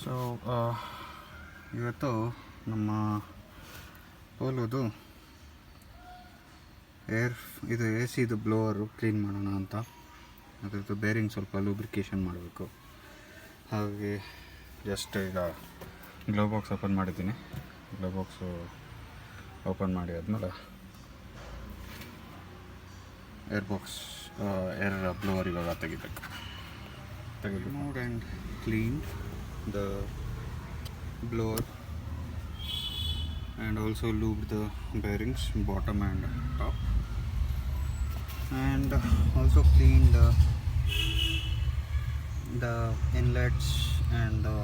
So ಇವತ್ತು ನಮ್ಮ ಪೋಲೋದು ಇದು ಎ ಸಿದು ಬ್ಲೋವರು ಕ್ಲೀನ್ ಮಾಡೋಣ ಅಂತ. ಅದ್ರದ್ದು ಬೇರಿಂಗ್ ಸ್ವಲ್ಪ ಲೂಬ್ರಿಕೇಷನ್ ಮಾಡಬೇಕು. ಹಾಗೆ ಜಸ್ಟ್ ಈಗ ಗ್ಲೋ ಬಾಕ್ಸ್ ಓಪನ್ ಮಾಡಿದ್ದೀನಿ. ಗ್ಲೋ ಬಾಕ್ಸು ಓಪನ್ ಮಾಡಿ ಆದಮೇಲೆ ಏರ್ ಬ್ಲೋವರ್ ಇವಾಗ ತೆಗಿಬೇಕು. Removed and cleaned the blower and also lubed the bearings bottom and top, and also cleaned the inlets and the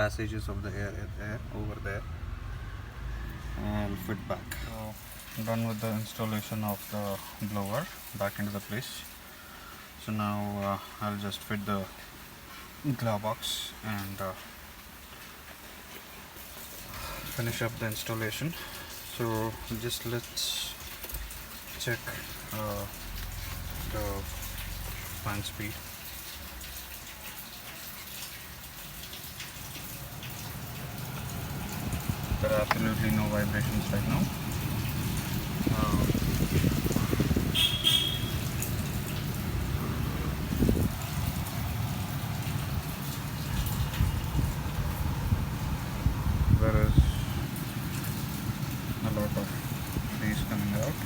passages of the air over there. I'll fit back. So done with the installation of the blower back into the place. So now I'll just fit the glove box and finish up the installation. So just let's check the fan speed. There are absolutely no vibrations right now. There is a lot of breeze coming out.